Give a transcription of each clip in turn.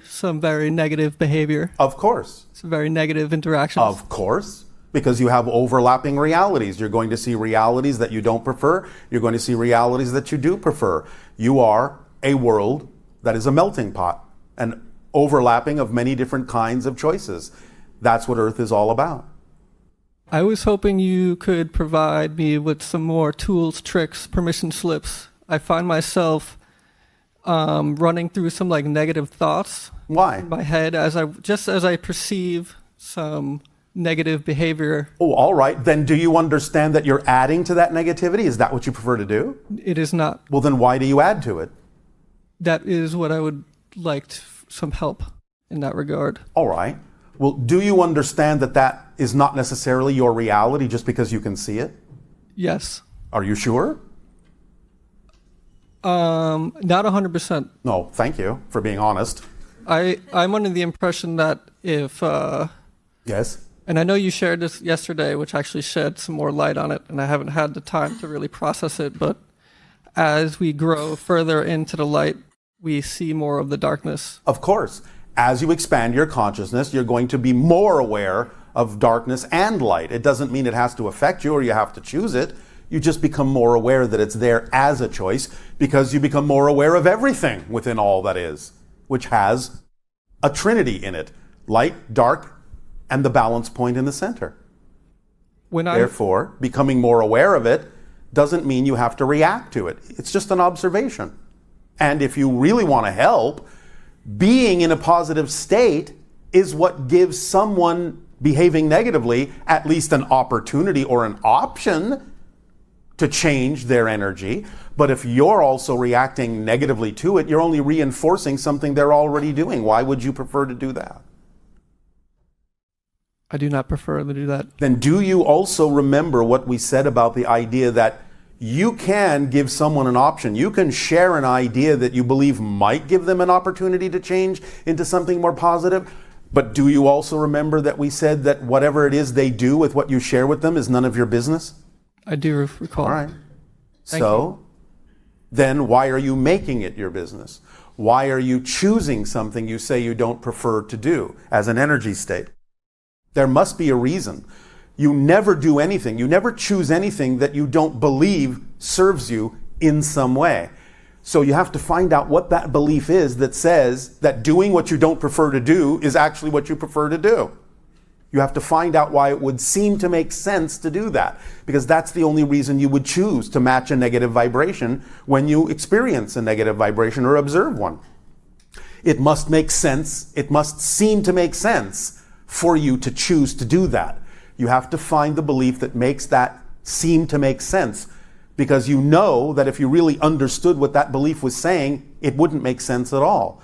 some very negative behavior, Of course. some very negative interactions. Of course. Because you have overlapping realities. You're going to see realities that you don't prefer. You're going to see realities that you do prefer. You are a world that is a melting pot, an overlapping of many different kinds of choices. That's what Earth is all about. I was hoping you could provide me with some more tools, tricks, permission slips. I find myself running through some like negative thoughts Why? in my head as I perceive some negative behavior. Oh, all right. Then do you understand that you're adding to that negativity? Is that what you prefer to do? It is not. Well, then why do you add to it? That is what I would like some help in that regard. All right. Well, do you understand that that is not necessarily your reality just because you can see it? Yes. Are you sure? Not 100%. No, thank you for being honest. I'm under the impression that if, Yes. and I know you shared this yesterday, which actually shed some more light on it, and I haven't had the time to really process it, but as we grow further into the light, we see more of the darkness. Of course. As you expand your consciousness, you're going to be more aware of darkness and light. It doesn't mean it has to affect you or you have to choose it. You just become more aware that it's there as a choice because you become more aware of everything within all that is, which has a trinity in it: light, dark, and the balance point in the center. Therefore, becoming more aware of it doesn't mean you have to react to it. It's just an observation. And if you really want to help, being in a positive state is what gives someone behaving negatively at least an opportunity or an option to change their energy. But if you're also reacting negatively to it, you're only reinforcing something they're already doing. Why would you prefer to do that? I do not prefer to do that. Then do you also remember what we said about the idea that you can give someone an option? You can share an idea that you believe might give them an opportunity to change into something more positive. But do you also remember that we said that whatever it is they do with what you share with them is none of your business? I do recall. All right. Thank So then why are you making it your business? Why are you choosing something you say you don't prefer to do as an energy state? There must be a reason. You never do anything. You never choose anything that you don't believe serves you in some way. So you have to find out what that belief is that says that doing what you don't prefer to do is actually what you prefer to do. You have to find out why it would seem to make sense to do that, because that's the only reason you would choose to match a negative vibration when you experience a negative vibration or observe one. It must make sense. It must seem to make sense for you to choose to do that. You have to find the belief that makes that seem to make sense, because you know that if you really understood what that belief was saying, it wouldn't make sense at all.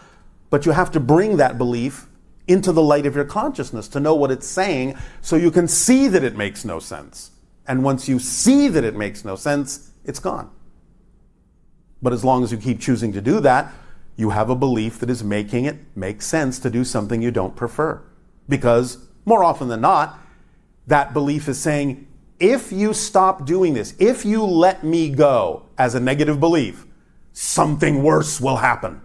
But you have to bring that belief into the light of your consciousness to know what it's saying, so you can see that it makes no sense. And once you see that it makes no sense, it's gone. But as long as you keep choosing to do that, you have a belief that is making it make sense to do something you don't prefer. Because more often than not, that belief is saying, if you stop doing this, if you let me go, as a negative belief, something worse will happen.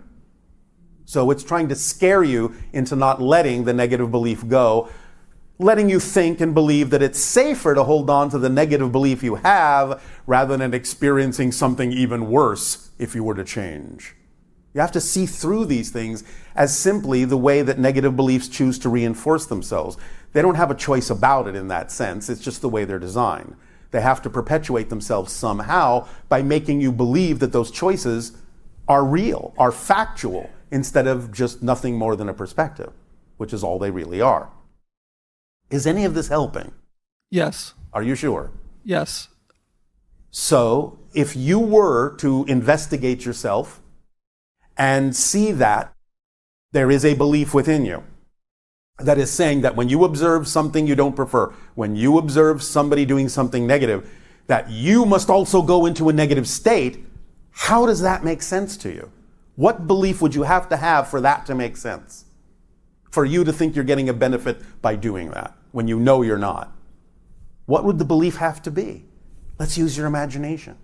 So it's trying to scare you into not letting the negative belief go, letting you think and believe that it's safer to hold on to the negative belief you have rather than experiencing something even worse if you were to change. You have to see through these things as simply the way that negative beliefs choose to reinforce themselves. They don't have a choice about it in that sense. It's just the way they're designed. They have to perpetuate themselves somehow by making you believe that those choices are real, are factual, instead of just nothing more than a perspective, which is all they really are. Is any of this helping? Yes. Are you sure? Yes. So if you were to investigate yourself and see that there is a belief within you that is saying that when you observe something you don't prefer, when you observe somebody doing something negative, that you must also go into a negative state, how does that make sense to you? What belief would you have to have for that to make sense? For you to think you're getting a benefit by doing that when you know you're not? What would the belief have to be? Let's use your imagination.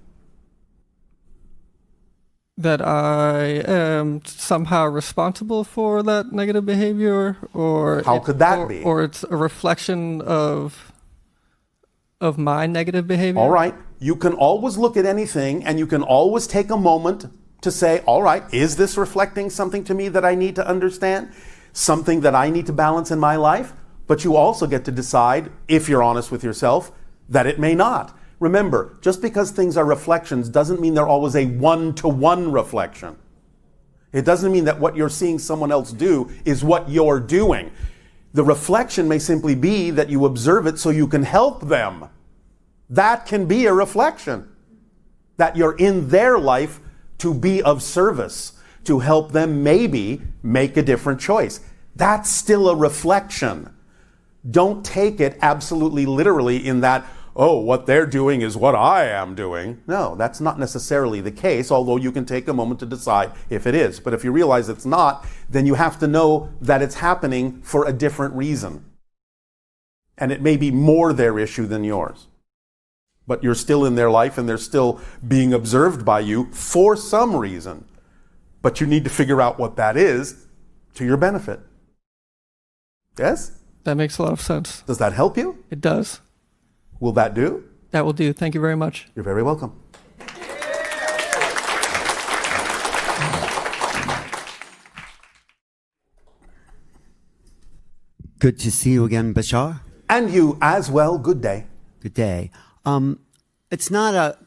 That I am somehow responsible for that negative behavior, or How could that be? Or it's a reflection of my negative behavior. All right. You can always look at anything and you can always take a moment to say, all right, is this reflecting something to me that I need to understand? Something that I need to balance in my life? But you also get to decide, if you're honest with yourself, that it may not. Remember, just because things are reflections doesn't mean they're always a one-to-one reflection. It doesn't mean that what you're seeing someone else do is what you're doing. The reflection may simply be that you observe it so you can help them. That can be a reflection. That you're in their life to be of service, to help them maybe make a different choice. That's still a reflection. Don't take it absolutely literally in that, oh, what they're doing is what I am doing. No, that's not necessarily the case, although you can take a moment to decide if it is. But if you realize it's not, then you have to know that it's happening for a different reason. And it may be more their issue than yours. But you're still in their life and they're still being observed by you for some reason. But you need to figure out what that is to your benefit. Yes? That makes a lot of sense. Does that help you? It does. Will that do? That will do. Thank you very much. You're very welcome. Good to see you again, Bashar. And you as well. Good day. Good day. It's not a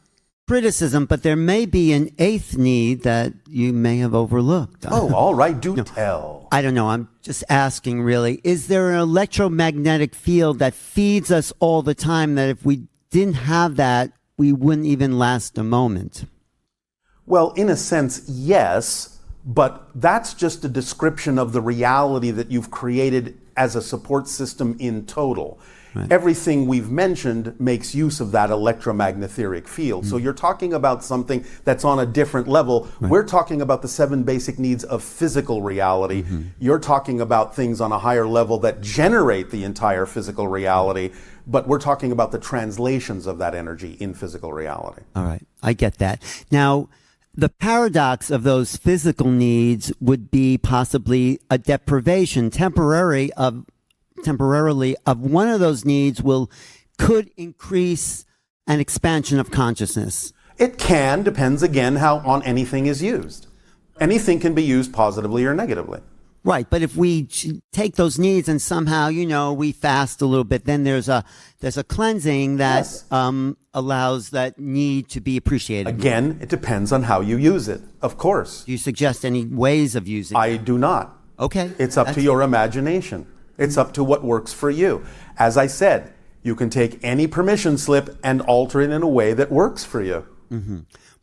criticism, but there may be an eighth need that you may have overlooked. Oh, all right. Do tell. I don't know. I'm just asking, really. Is there an electromagnetic field that feeds us all the time that if we didn't have that, we wouldn't even last a moment? Well, in a sense, yes, but that's just a description of the reality that you've created as a support system in total. Right. Everything we've mentioned makes use of that electromagnetic field. So you're talking about something that's on a different level. Right. We're talking about the 7 basic needs of physical reality. You're talking about things on a higher level that generate the entire physical reality, but we're talking about the translations of that energy in physical reality. All right. I get that. Now, the paradox of those physical needs would be possibly a deprivation temporarily of one of those needs could increase an expansion of consciousness. It can, depends again how on anything is used. Anything can be used positively or negatively. Right, but if we take those needs and somehow, we fast a little bit, then there's a cleansing that Yes. Allows that need to be appreciated. Again, it depends on how you use it, of course. Do you suggest any ways of using it? I do not. Okay. It's up to your imagination. It's up to what works for you. As I said, you can take any permission slip and alter it in a way that works for you. Mm-hmm.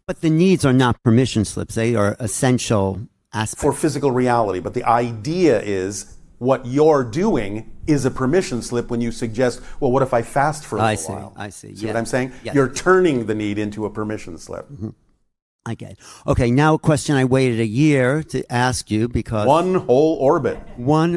But the needs are not permission slips. They are essential aspects. For physical reality. But the idea is what you're doing is a permission slip when you suggest, well, what if I fast for a little while? I see. See what I'm saying? Yes. You're turning the need into a permission slip. Mm-hmm. I get it. Okay, now a question I waited a year to ask you because... One whole orbit.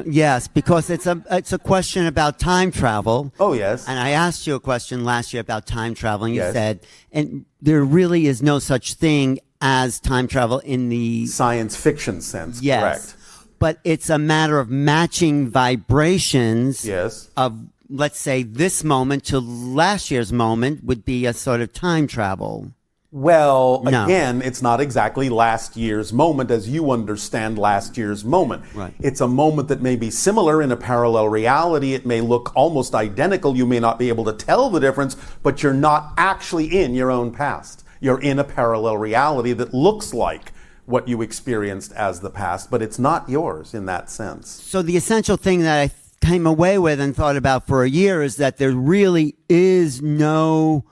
Yes, because it's a question about time travel. Oh, yes. And I asked you a question last year about time travel, and you Yes. said, and there really is no such thing as time travel in the... Science fiction sense, Yes. correct. But it's a matter of matching vibrations Yes. of, let's say, this moment to last year's moment would be a sort of time travel. Well, No. again, it's not exactly last year's moment as you understand last year's moment. Right. It's a moment that may be similar in a parallel reality. It may look almost identical. You may not be able to tell the difference, but you're not actually in your own past. You're in a parallel reality that looks like what you experienced as the past, but it's not yours in that sense. So the essential thing that I came away with and thought about for a year is that there really is no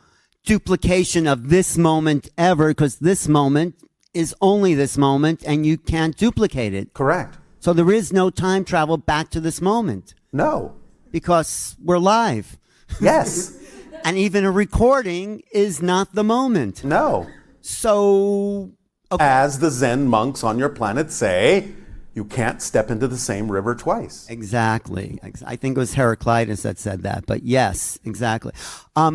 duplication of this moment ever, because this moment is only this moment and you can't duplicate it. Correct. So there is no time travel back to this moment No. because we're live. Yes. And even a recording is not the moment. No. So, okay. As the Zen monks on your planet say, you can't step into the same river twice. Exactly. I think it was Heraclitus that said that, but yes, exactly.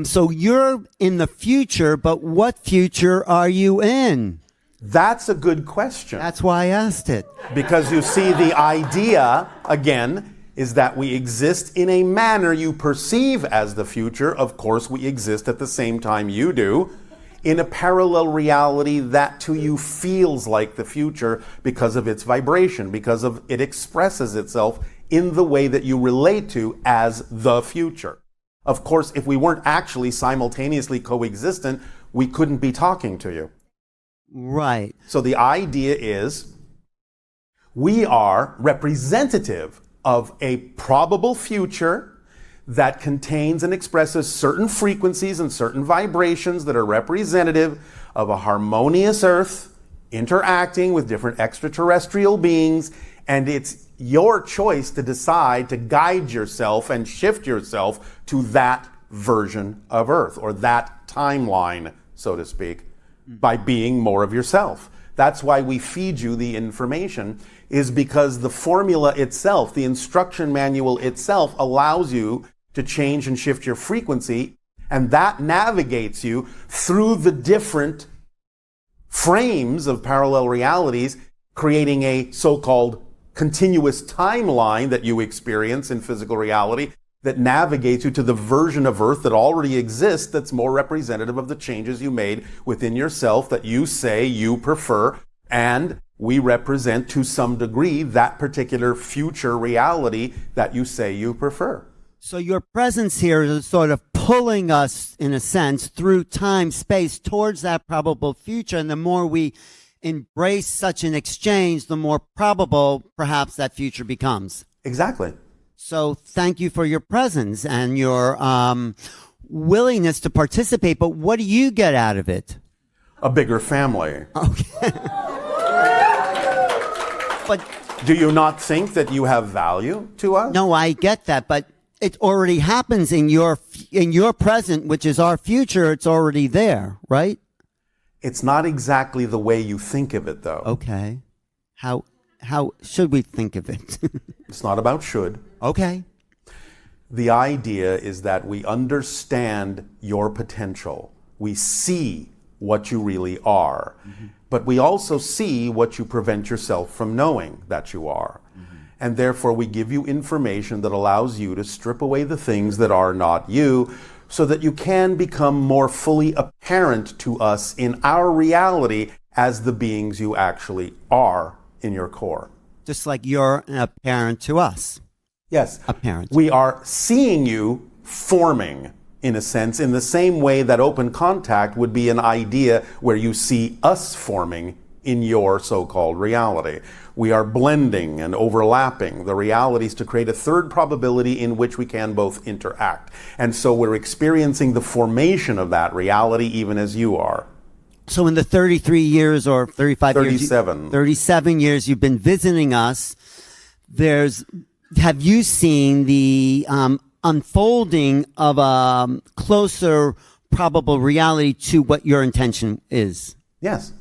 So you're in the future, but what future are you in? That's a good question. That's why I asked it. Because you see, the idea, again, is that we exist in a manner you perceive as the future. Of course, we exist at the same time you do, in a parallel reality that to you feels like the future because of its vibration, because of it expresses itself in the way that you relate to as the future. Of course, if we weren't actually simultaneously coexistent, we couldn't be talking to you. Right. So the idea is we are representative of a probable future that contains and expresses certain frequencies and certain vibrations that are representative of a harmonious Earth interacting with different extraterrestrial beings, and it's your choice to decide to guide yourself and shift yourself to that version of Earth, or that timeline, so to speak, by being more of yourself. That's why we feed you the information, is because the formula itself, the instruction manual itself, allows you to change and shift your frequency, and that navigates you through the different frames of parallel realities, creating a so-called continuous timeline that you experience in physical reality that navigates you to the version of Earth that already exists that's more representative of the changes you made within yourself that you say you prefer, and we represent to some degree that particular future reality that you say you prefer. So your presence here is sort of pulling us, in a sense, through time, space, towards that probable future. And the more we embrace such an exchange, the more probable perhaps that future becomes. Exactly. So thank you for your presence and your willingness to participate. But what do you get out of it? A bigger family. Okay. But do you not think that you have value to us? no, I get that, but it already happens in your present, which is our future. It's already there, right? It's not exactly the way you think of it, though. Okay. How should we think of it? It's not about should. Okay. The idea is that we understand your potential. We see what you really are. Mm-hmm. But we also see what you prevent yourself from knowing that you are. Mm-hmm. And therefore we give you information that allows you to strip away the things that are not you, so that you can become more fully apparent to us in our reality as the beings you actually are in your core. Just like you're a parent to us. Yes. A parent. We are seeing you forming, in a sense, in the same way that open contact would be an idea where you see us forming in your so-called reality. We are blending and overlapping the realities to create a third probability in which we can both interact. And so we're experiencing the formation of that reality even as you are. So in the 33 years or 35 37. years, 37 years you've been visiting us, have you seen the unfolding of a closer probable reality to what your intention is? Yes.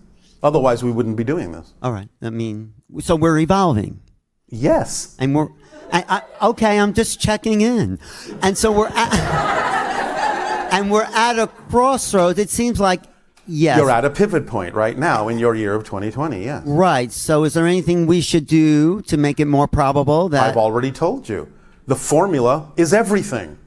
Otherwise, we wouldn't be doing this. All right. I mean, so we're evolving. Yes. And okay, I'm just checking in. And so we're at a crossroads. It seems like, yes. You're at a pivot point right now in your year of 2020, yes. Right. So is there anything we should do to make it more probable that... I've already told you. The formula is everything.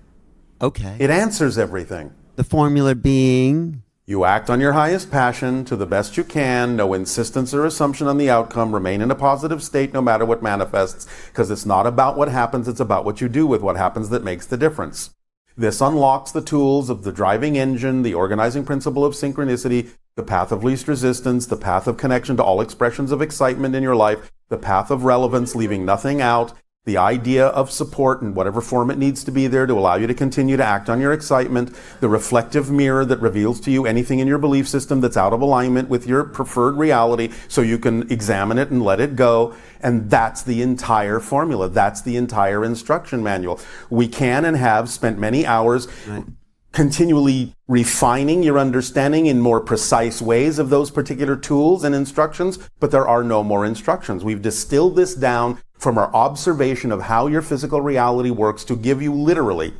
Okay. It answers everything. The formula being... You act on your highest passion to the best you can, no insistence or assumption on the outcome, remain in a positive state no matter what manifests, because it's not about what happens, it's about what you do with what happens that makes the difference. This unlocks the tools of the driving engine, the organizing principle of synchronicity, the path of least resistance, the path of connection to all expressions of excitement in your life, the path of relevance, leaving nothing out, the idea of support in whatever form it needs to be there to allow you to continue to act on your excitement, the reflective mirror that reveals to you anything in your belief system that's out of alignment with your preferred reality so you can examine it and let it go. And that's the entire formula. That's the entire instruction manual. We can and have spent many hours continually refining your understanding in more precise ways of those particular tools and instructions, but there are no more instructions. We've distilled this down from our observation of how your physical reality works to give you literally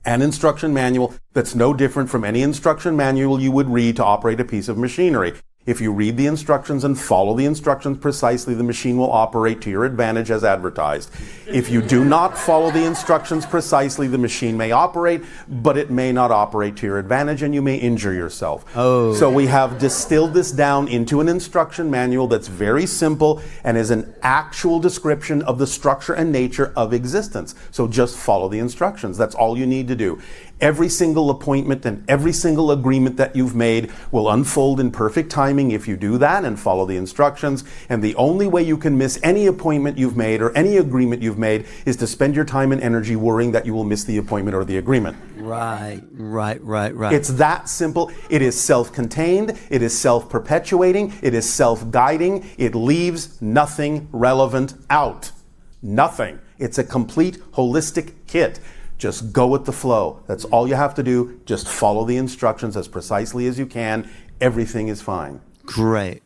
an instruction manual that's no different from any instruction manual you would read to operate a piece of machinery. If you read the instructions and follow the instructions precisely, the machine will operate to your advantage as advertised. If you do not follow the instructions precisely, the machine may operate, but it may not operate to your advantage and you may injure yourself. So we have distilled this down into an instruction manual that's very simple and is an actual description of the structure and nature of existence. So just follow the instructions. That's all you need to do. Every single appointment and every single agreement that you've made will unfold in perfect timing if you do that and follow the instructions. And the only way you can miss any appointment you've made or any agreement you've made is to spend your time and energy worrying that you will miss the appointment or the agreement. Right. It's that simple. It is self-contained. It is self-perpetuating. It is self-guiding. It leaves nothing relevant out. Nothing. It's a complete holistic kit. Just go with the flow. That's all you have to do. Just follow the instructions as precisely as you can. Everything is fine. Great.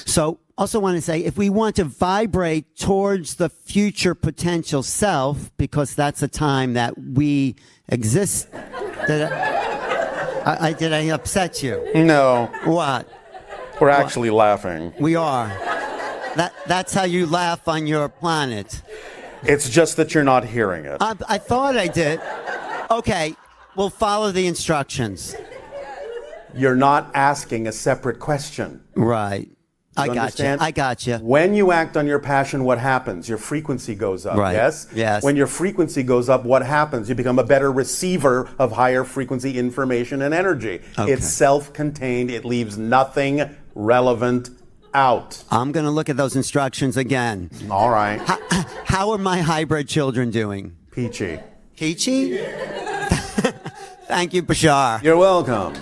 So also want to say, if we want to vibrate towards the future potential self, because that's a time that we exist. Did I upset you? No. What? We're actually laughing. We are. That's how you laugh on your planet. It's just that you're not hearing it. I thought I did. Okay, we'll follow the instructions. You're not asking a separate question. Right. I got you. When you act on your passion, what happens? Your frequency goes up, right. Yes? Yes. When your frequency goes up, what happens? You become a better receiver of higher frequency information and energy. Okay. It's self-contained. It leaves nothing relevant out. I'm going to look at those instructions again. All right. How are my hybrid children doing? Peachy. Peachy? Thank you, Bashar. You're welcome.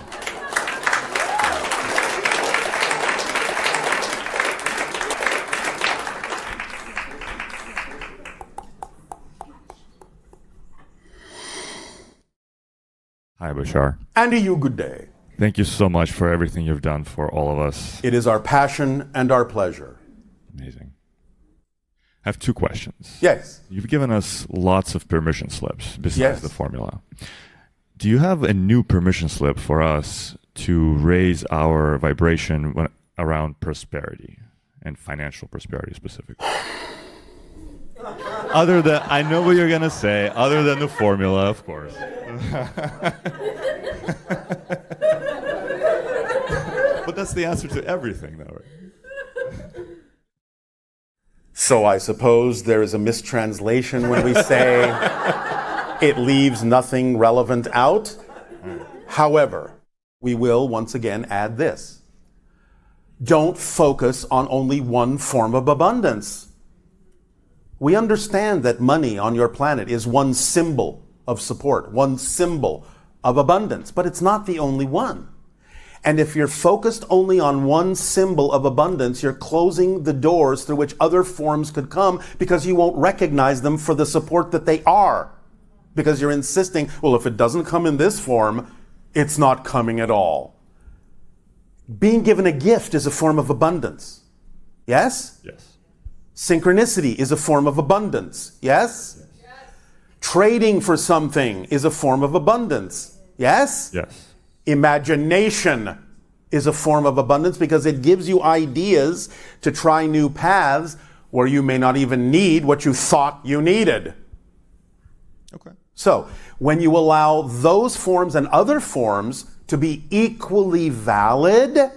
Hi, Bashar. And to you, good day. Thank you so much for everything you've done for all of us. It is our passion and our pleasure. Amazing. I have two questions. Yes. You've given us lots of permission slips besides Yes. the formula. Do you have a new permission slip for us to raise our vibration around prosperity and financial prosperity specifically? Other than, I know what you're going to say, other than the formula, of course. But that's the answer to everything, though, right? So I suppose there is a mistranslation when we say it leaves nothing relevant out. However, we will once again add this. Don't focus on only one form of abundance. We understand that money on your planet is one symbol of support, one symbol of abundance, but it's not the only one. And if you're focused only on one symbol of abundance, you're closing the doors through which other forms could come because you won't recognize them for the support that they are. Because you're insisting, well, if it doesn't come in this form, it's not coming at all. Being given a gift is a form of abundance. Yes? Yes. Synchronicity is a form of abundance. Yes? Yes. Trading for something is a form of abundance. Yes? Yes. Imagination is a form of abundance because it gives you ideas to try new paths where you may not even need what you thought you needed. Okay. So, when you allow those forms and other forms to be equally valid,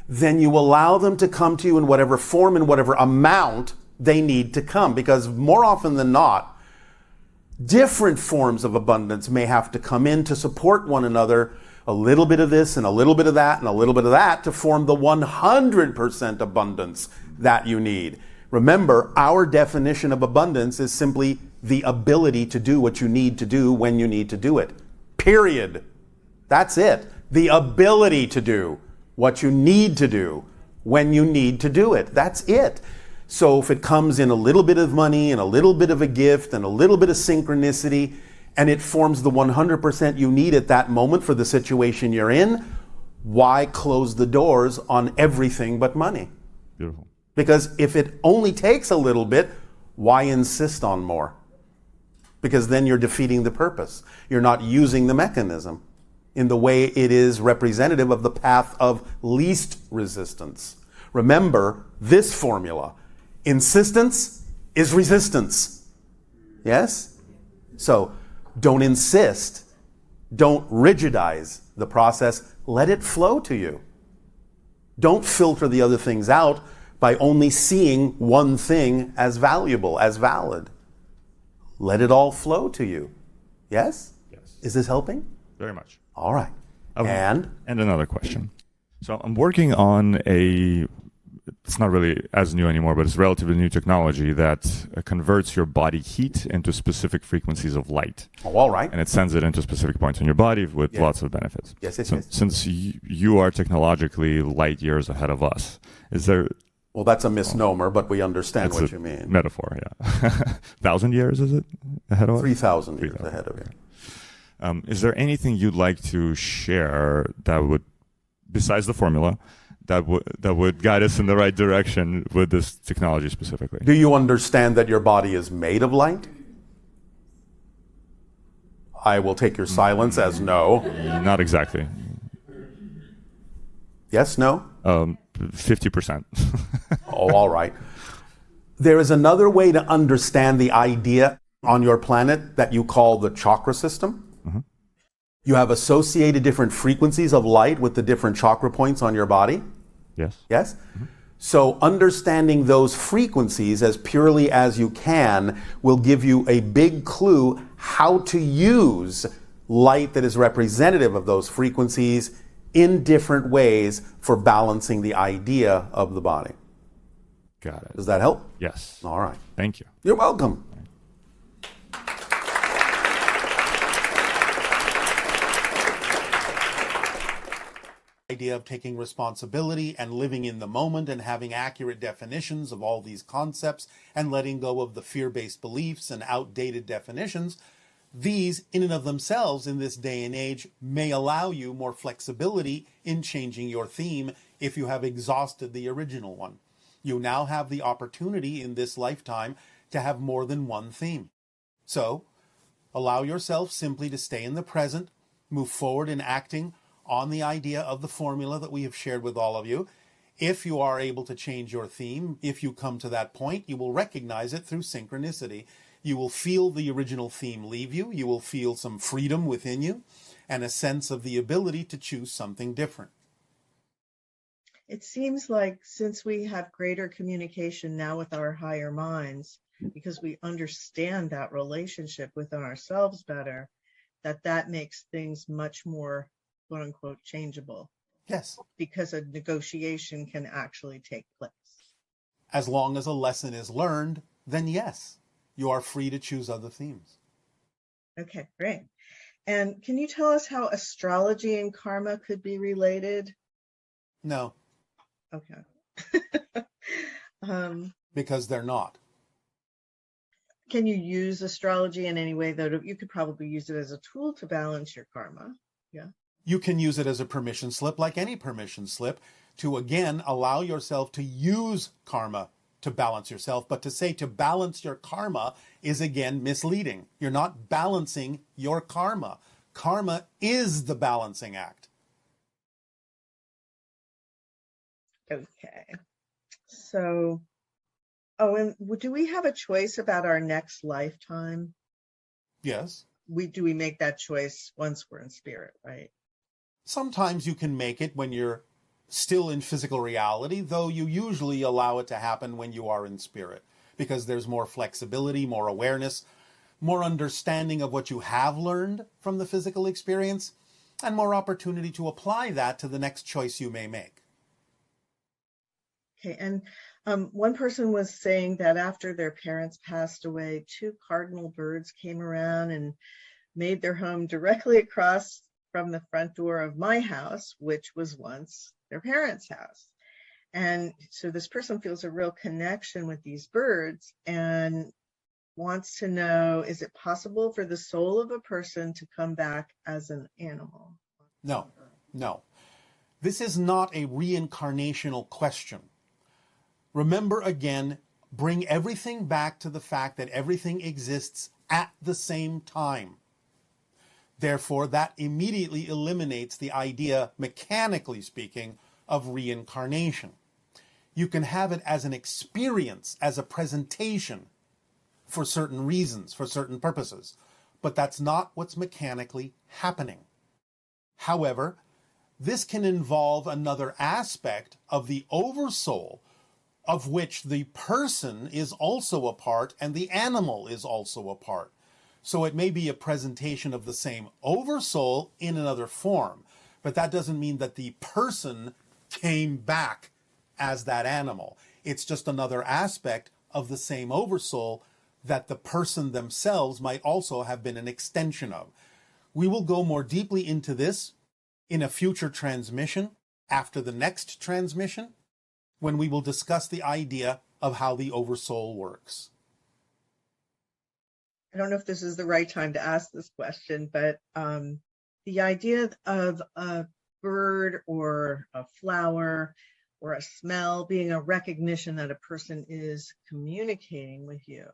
then you allow them to come to you in whatever form and whatever amount they need to come. Because more often than not, different forms of abundance may have to come in to support one another, a little bit of this and a little bit of that and a little bit of that to form the 100% abundance that you need. Remember, our definition of abundance is simply the ability to do what you need to do when you need to do it. Period. That's it. The ability to do what you need to do when you need to do it. That's it. So if it comes in a little bit of money and a little bit of a gift and a little bit of synchronicity, and it forms the 100% you need at that moment for the situation you're in, why close the doors on everything but money? Beautiful. Because if it only takes a little bit, why insist on more? Because then you're defeating the purpose. You're not using the mechanism. in the way it is representative of the path of least resistance. Remember this formula. Insistence is resistance. Yes? So don't insist. Don't rigidize the process. Let it flow to you. Don't filter the other things out by only seeing one thing as valuable, as valid. Let it all flow to you. Yes? Yes. Is this helping? Very much. All right. And another question. So I'm working on it's not really as new anymore, but it's relatively new technology that converts your body heat into specific frequencies of light. Oh, all right. And it sends it into specific points in your body with lots of benefits. Yes. Since you are technologically light years ahead of us, is there... Well, that's a misnomer, but we understand what you mean. Metaphor, yeah. 1,000 years, is it, ahead of us? 3,000 years ahead of you. Is there anything you'd like to share that would, besides the formula, that would guide us in the right direction with this technology specifically? Do you understand that your body is made of light? I will take your silence as no. Not exactly. Yes, no? 50%. Oh, all right. There is another way to understand the idea on your planet that you call the chakra system. Mm-hmm. You have associated different frequencies of light with the different chakra points on your body. Yes. Yes? Mm-hmm. So understanding those frequencies as purely as you can will give you a big clue how to use light that is representative of those frequencies in different ways for balancing the idea of the body. Got it. Does that help? Yes. All right. Thank you. You're welcome. Idea of taking responsibility and living in the moment and having accurate definitions of all these concepts and letting go of the fear-based beliefs and outdated definitions. These, in and of themselves, in this day and age, may allow you more flexibility in changing your theme if you have exhausted the original one. You now have the opportunity in this lifetime to have more than one theme. So, allow yourself simply to stay in the present, move forward in acting on the idea of the formula that we have shared with all of you. If you are able to change your theme, if you come to that point, you will recognize it through synchronicity. You will feel the original theme leave you. You will feel some freedom within you and a sense of the ability to choose something different. It seems like since we have greater communication now with our higher minds, because we understand that relationship within ourselves better, that makes things much more, quote unquote, changeable. Yes. Because a negotiation can actually take place. As long as a lesson is learned, then yes, you are free to choose other themes. Okay, great. And can you tell us how astrology and karma could be related? No. Okay. Because they're not. Can you use astrology in any way, though? You could probably use it as a tool to balance your karma. Yeah. You can use it as a permission slip, like any permission slip, to again allow yourself to use karma to balance yourself. But to say to balance your karma is again misleading. You're not balancing your karma. Karma is the balancing act. Okay. So, and do we have a choice about our next lifetime? Yes. Do we make that choice once we're in spirit, right? Sometimes you can make it when you're still in physical reality, though you usually allow it to happen when you are in spirit, because there's more flexibility, more awareness, more understanding of what you have learned from the physical experience, and more opportunity to apply that to the next choice you may make. Okay, and one person was saying that after their parents passed away, 2 cardinal birds came around and made their home directly across from the front door of my house, which was once their parents' house. And so this person feels a real connection with these birds and wants to know, is it possible for the soul of a person to come back as an animal? No. This is not a reincarnational question. Remember again, bring everything back to the fact that everything exists at the same time. Therefore, that immediately eliminates the idea, mechanically speaking, of reincarnation. You can have it as an experience, as a presentation for certain reasons, for certain purposes, but that's not what's mechanically happening. However, this can involve another aspect of the oversoul, of which the person is also a part and the animal is also a part. So it may be a presentation of the same oversoul in another form, but that doesn't mean that the person came back as that animal. It's just another aspect of the same oversoul that the person themselves might also have been an extension of. We will go more deeply into this in a future transmission, after the next transmission, when we will discuss the idea of how the oversoul works. I don't know if this is the right time to ask this question, but the idea of a bird or a flower or a smell being a recognition that a person is communicating with you,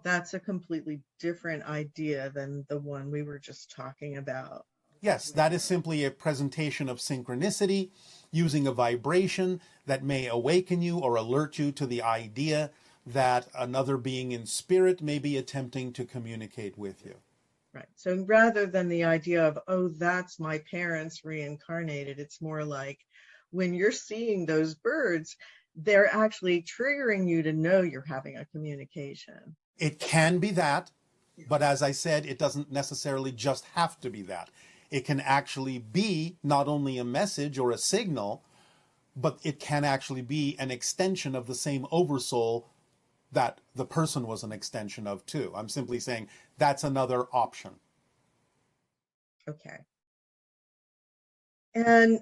that's a completely different idea than the one we were just talking about. Yes, that is simply a presentation of synchronicity using a vibration that may awaken you or alert you to the idea that another being in spirit may be attempting to communicate with you. Right. So rather than the idea of, oh, that's my parents reincarnated, it's more like when you're seeing those birds, they're actually triggering you to know you're having a communication. It can be that, but as I said, it doesn't necessarily just have to be that. It can actually be not only a message or a signal, but it can actually be an extension of the same oversoul that the person was an extension of too. I'm simply saying that's another option. Okay. And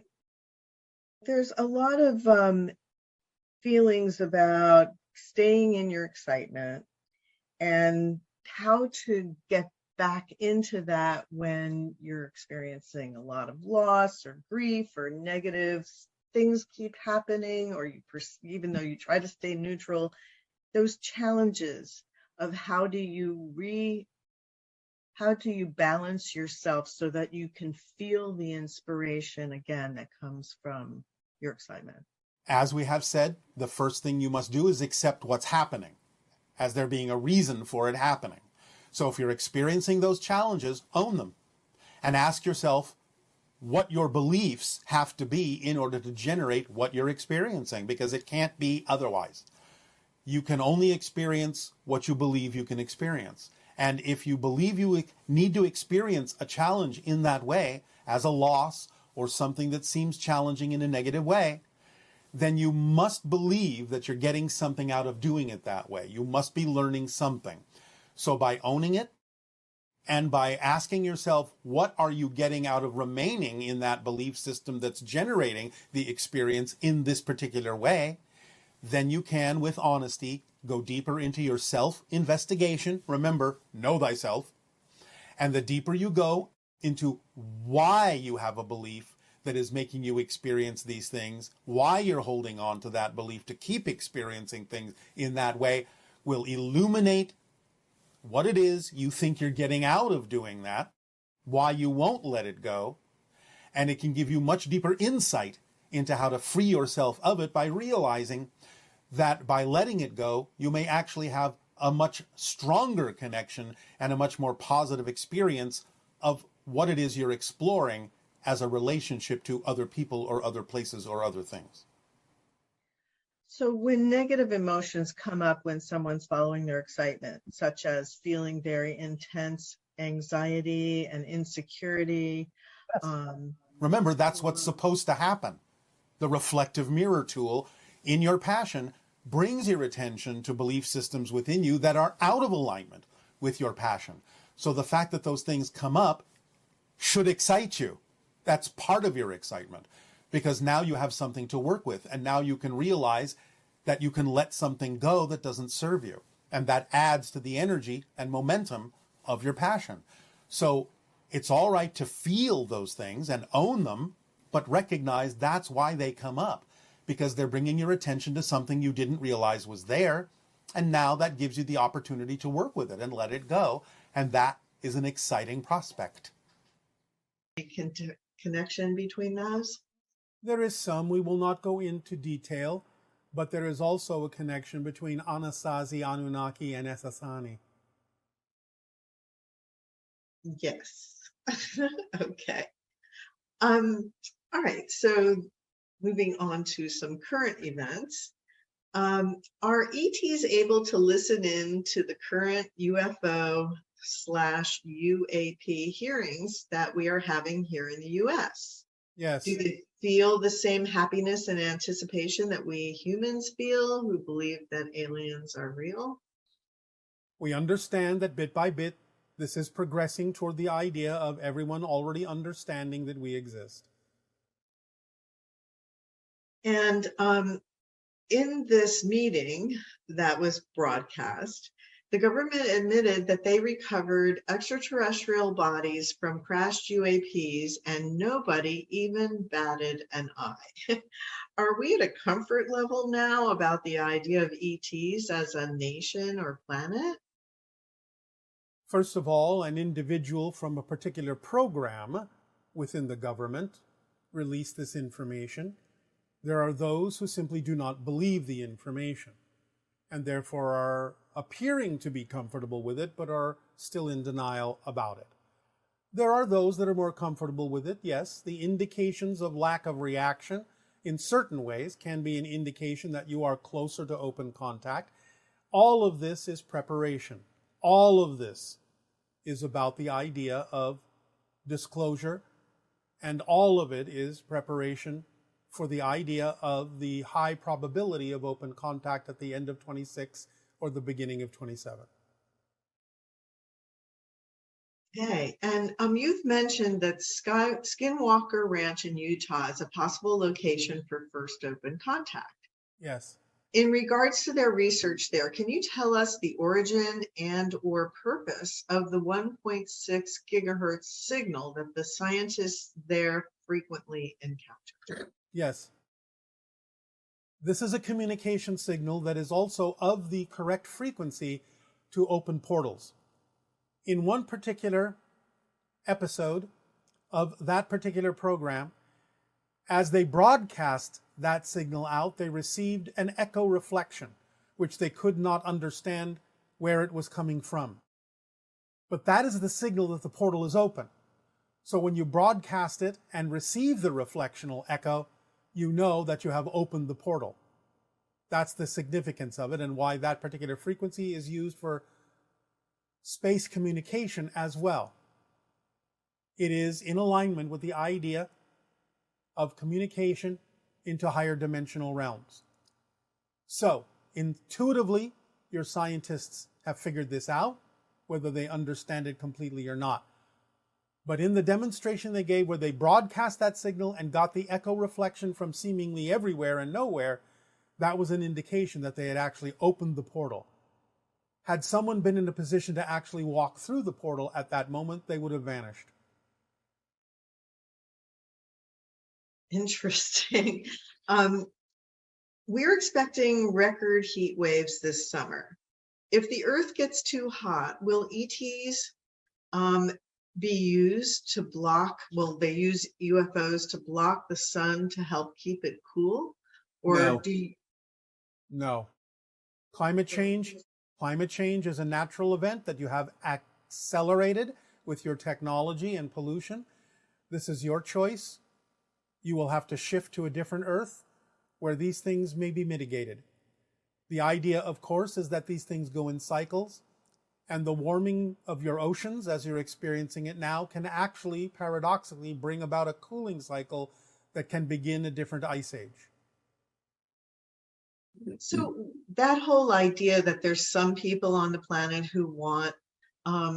there's a lot of feelings about staying in your excitement and how to get back into that when you're experiencing a lot of loss or grief or negative things keep happening, or even though you try to stay neutral, those challenges of how do you balance yourself so that you can feel the inspiration again that comes from your excitement. As we have said, the first thing you must do is accept what's happening, as there being a reason for it happening. So if you're experiencing those challenges, own them and ask yourself what your beliefs have to be in order to generate what you're experiencing, because it can't be otherwise. You can only experience what you believe you can experience. And if you believe you need to experience a challenge in that way, as a loss or something that seems challenging in a negative way, then you must believe that you're getting something out of doing it that way. You must be learning something. So by owning it and by asking yourself, what are you getting out of remaining in that belief system that's generating the experience in this particular way, then you can, with honesty, go deeper into your self-investigation. Remember, know thyself. And the deeper you go into why you have a belief that is making you experience these things, why you're holding on to that belief to keep experiencing things in that way, will illuminate what it is you think you're getting out of doing that, why you won't let it go, and it can give you much deeper insight into how to free yourself of it by realizing that by letting it go, you may actually have a much stronger connection and a much more positive experience of what it is you're exploring as a relationship to other people or other places or other things. So when negative emotions come up when someone's following their excitement, such as feeling very intense anxiety and insecurity. Remember, that's what's supposed to happen. The reflective mirror tool in your passion brings your attention to belief systems within you that are out of alignment with your passion. So the fact that those things come up should excite you. That's part of your excitement, because now you have something to work with, and now you can realize that you can let something go that doesn't serve you, and that adds to the energy and momentum of your passion. So it's all right to feel those things and own them, but recognize that's why they come up, because they're bringing your attention to something you didn't realize was there, and now that gives you the opportunity to work with it and let it go, and that is an exciting prospect. connection between those? There is some. We will not go into detail, but there is also a connection between Anasazi, Anunnaki, and Essassani. Yes. Okay. All right. So moving on to some current events. Are ETs able to listen in to the current UFO/UAP hearings that we are having here in the US? Yes. Do they feel the same happiness and anticipation that we humans feel who believe that aliens are real? We understand that bit by bit, this is progressing toward the idea of everyone already understanding that we exist. And in this meeting that was broadcast, the government admitted that they recovered extraterrestrial bodies from crashed UAPs and nobody even batted an eye. Are we at a comfort level now about the idea of ETs as a nation or planet? First of all, an individual from a particular program within the government released this information. There are those who simply do not believe the information and therefore are appearing to be comfortable with it, but are still in denial about it. There are those that are more comfortable with it. Yes, the indications of lack of reaction in certain ways can be an indication that you are closer to open contact. All of this is preparation. All of this is about the idea of disclosure, and all of it is preparation for the idea of the high probability of open contact at the end of 26 or the beginning of 27. Okay, and you've mentioned that Skinwalker Ranch in Utah is a possible location for first open contact. Yes. In regards to their research there, can you tell us the origin and or purpose of the 1.6 gigahertz signal that the scientists there frequently encounter? Yes. This is a communication signal that is also of the correct frequency to open portals. In one particular episode of that particular program, as they broadcast that signal out, they received an echo reflection, which they could not understand where it was coming from. But that is the signal that the portal is open. So when you broadcast it and receive the reflectional echo, you know that you have opened the portal. That's the significance of it and why that particular frequency is used for space communication as well. It is in alignment with the idea of communication into higher dimensional realms. So, intuitively, your scientists have figured this out, whether they understand it completely or not. But in the demonstration they gave where they broadcast that signal and got the echo reflection from seemingly everywhere and nowhere, that was an indication that they had actually opened the portal. Had someone been in a position to actually walk through the portal at that moment, they would have vanished. Interesting. We're expecting record heat waves this summer. If the Earth gets too hot, will ETs be used to block, will they use UFOs to block the sun to help keep it cool? Or No. No. Climate change is a natural event that you have accelerated with your technology and pollution. This is your choice. You will have to shift to a different Earth where these things may be mitigated. The idea, of course, is that these things go in cycles, and the warming of your oceans, as you're experiencing it now, can actually, paradoxically, bring about a cooling cycle that can begin a different ice age. So that whole idea that there's some people on the planet who want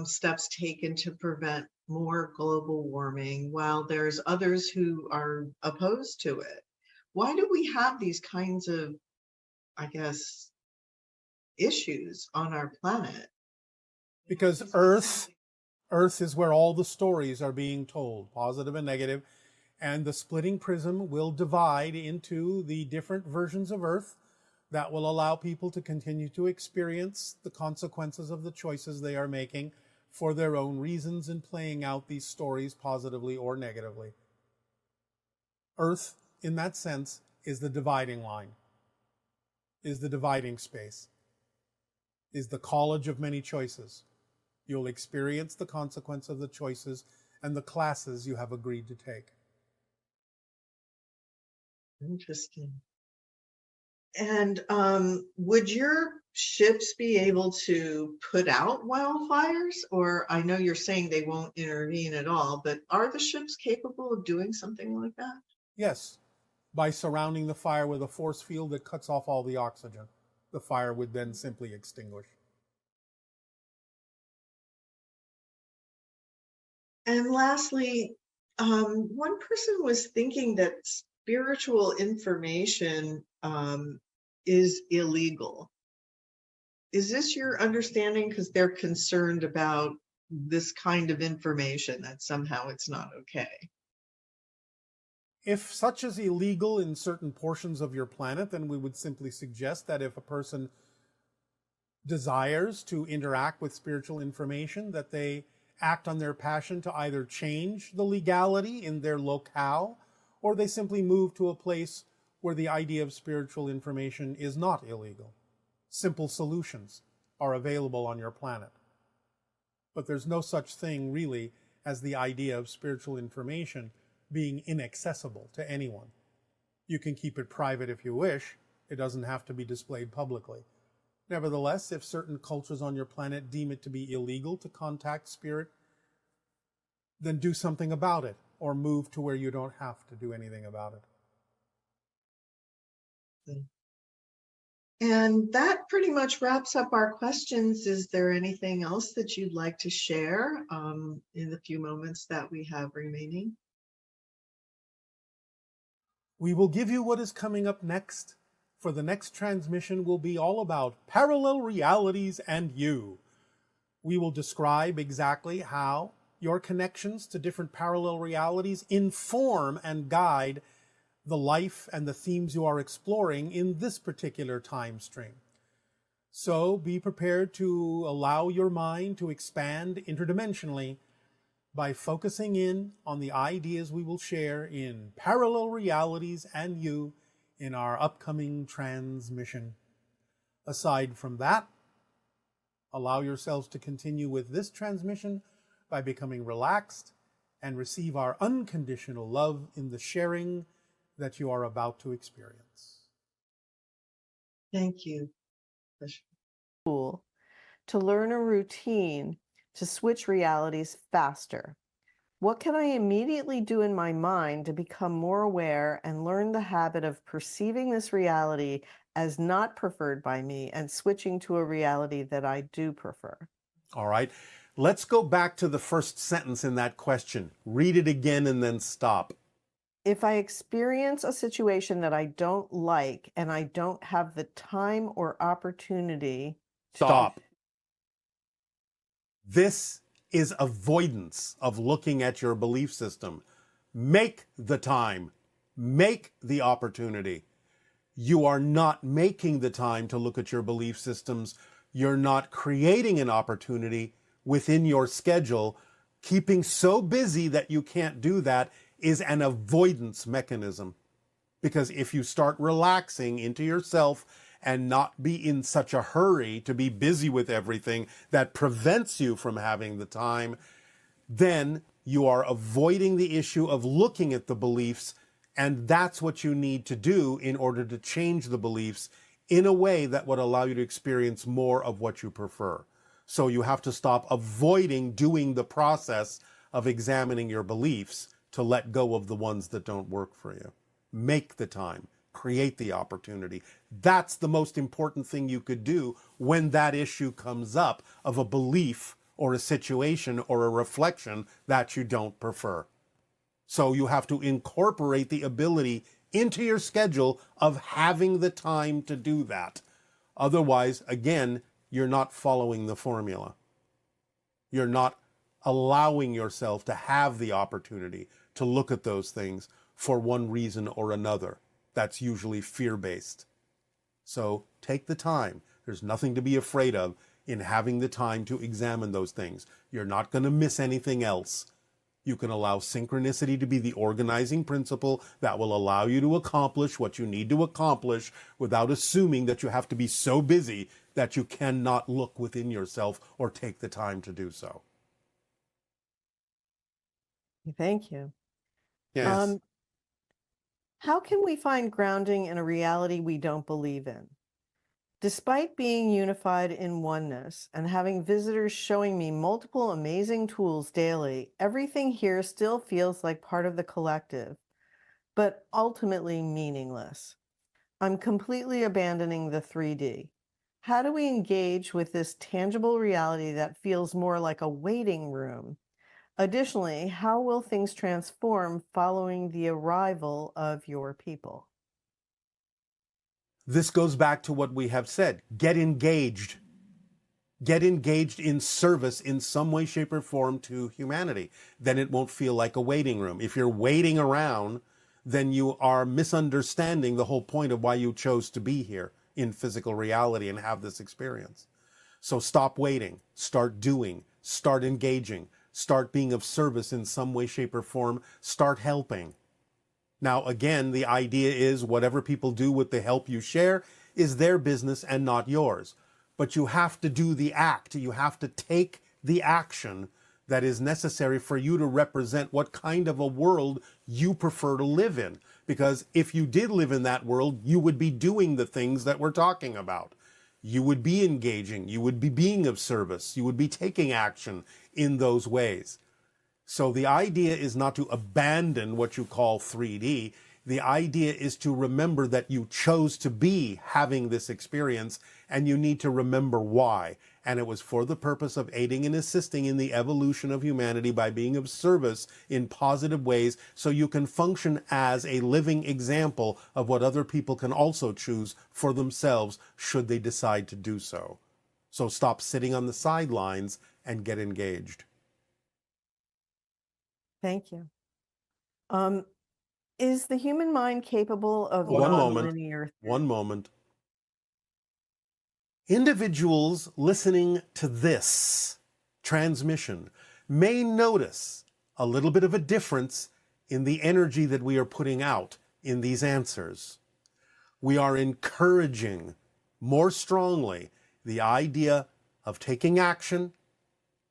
steps taken to prevent more global warming, while there's others who are opposed to it. Why do we have these kinds of, I guess, issues on our planet? Because Earth is where all the stories are being told, positive and negative, and the splitting prism will divide into the different versions of Earth that will allow people to continue to experience the consequences of the choices they are making for their own reasons in playing out these stories positively or negatively. Earth, in that sense, is the dividing line, is the dividing space, is the college of many choices. You'll experience the consequence of the choices and the classes you have agreed to take. Interesting. And would your ships be able to put out wildfires? Or I know you're saying they won't intervene at all, but are the ships capable of doing something like that? Yes, by surrounding the fire with a force field that cuts off all the oxygen. The fire would then simply extinguish. And lastly, one person was thinking that spiritual information is illegal. Is this your understanding? Because they're concerned about this kind of information, that somehow it's not okay. If such is illegal in certain portions of your planet, then we would simply suggest that if a person desires to interact with spiritual information, that they act on their passion to either change the legality in their locale, or they simply move to a place where the idea of spiritual information is not illegal. Simple solutions are available on your planet. But there's no such thing really as the idea of spiritual information being inaccessible to anyone. You can keep it private if you wish. It doesn't have to be displayed publicly. Nevertheless, if certain cultures on your planet deem it to be illegal to contact spirit, then do something about it, or move to where you don't have to do anything about it. And that pretty much wraps up our questions. Is there anything else that you'd like to share in the few moments that we have remaining? We will give you what is coming up next, for the next transmission will be all about parallel realities and you. We will describe exactly how your connections to different parallel realities inform and guide the life and the themes you are exploring in this particular time stream. So be prepared to allow your mind to expand interdimensionally by focusing in on the ideas we will share in Parallel Realities and You in our upcoming transmission. Aside from that, allow yourselves to continue with this transmission by becoming relaxed and receive our unconditional love in the sharing that you are about to experience. Thank you. Tool to learn a routine to switch realities faster. What can I immediately do in my mind to become more aware and learn the habit of perceiving this reality as not preferred by me and switching to a reality that I do prefer? All right. Let's go back to the first sentence in that question. Read it again and then stop. If I experience a situation that I don't like and I don't have the time or opportunity to Stop. This is avoidance of looking at your belief system. Make the time. Make the opportunity. You are not making the time to look at your belief systems. You're not creating an opportunity within your schedule. Keeping so busy that you can't do that is an avoidance mechanism. Because if you start relaxing into yourself and not be in such a hurry to be busy with everything that prevents you from having the time, then you are avoiding the issue of looking at the beliefs, and that's what you need to do in order to change the beliefs in a way that would allow you to experience more of what you prefer. So you have to stop avoiding doing the process of examining your beliefs to let go of the ones that don't work for you. Make the time. Create the opportunity. That's the most important thing you could do when that issue comes up of a belief or a situation or a reflection that you don't prefer. So you have to incorporate the ability into your schedule of having the time to do that. Otherwise, again, you're not following the formula. You're not allowing yourself to have the opportunity to look at those things for one reason or another. That's usually fear-based. So take the time. There's nothing to be afraid of. in having the time to examine those things. You're not going to miss anything else. You can allow synchronicity to be the organizing principle that will allow you to accomplish what you need to accomplish without assuming that you have to be so busy that you cannot look within yourself or take the time to do so. Thank you. Yes. How can we find grounding in a reality we don't believe in? Despite being unified in oneness and having visitors showing me multiple amazing tools daily, everything here still feels like part of the collective, but ultimately meaningless. I'm completely abandoning the 3D. How do we engage with this tangible reality that feels more like a waiting room? Additionally, how will things transform following the arrival of your people? This goes back to what we have said. Get engaged. Get engaged in service in some way, shape, or form to humanity. Then it won't feel like a waiting room. If you're waiting around, then you are misunderstanding the whole point of why you chose to be here in physical reality and have this experience. So stop waiting, start doing, start engaging, start being of service in some way, shape, or form, start helping. Now, again, the idea is whatever people do with the help you share is their business and not yours. But you have to do the act. You have to take the action that is necessary for you to represent what kind of a world you prefer to live in. Because if you did live in that world, you would be doing the things that we're talking about. You would be engaging. You would be being of service. You would be taking action in those ways. So the idea is not to abandon what you call 3D. The idea is to remember that you chose to be having this experience, and you need to remember why. And it was for the purpose of aiding and assisting in the evolution of humanity by being of service in positive ways, so you can function as a living example of what other people can also choose for themselves should they decide to do so. So stop sitting on the sidelines and get engaged. Thank you. Is the human mind capable of One nonlinear? moment. Individuals listening to this transmission may notice a little bit of a difference in the energy that we are putting out in these answers. We are encouraging more strongly the idea of taking action,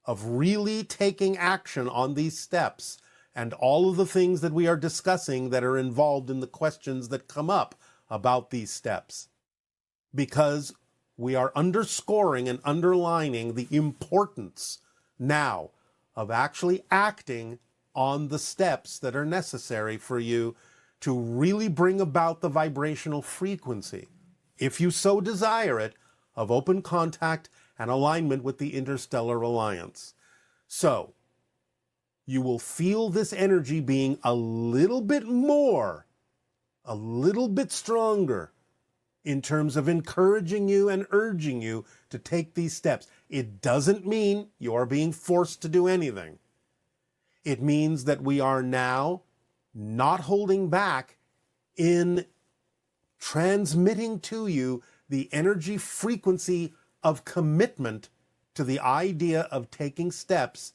of really taking action on these steps and all of the things that we are discussing that are involved in the questions that come up about these steps. Because we are underscoring and underlining the importance now of actually acting on the steps that are necessary for you to really bring about the vibrational frequency, if you so desire it, of open contact and alignment with the Interstellar Alliance. So, you will feel this energy being a little bit more, a little bit stronger in terms of encouraging you and urging you to take these steps. It doesn't mean you are being forced to do anything. It means that we are now not holding back in transmitting to you the energy frequency of commitment to the idea of taking steps,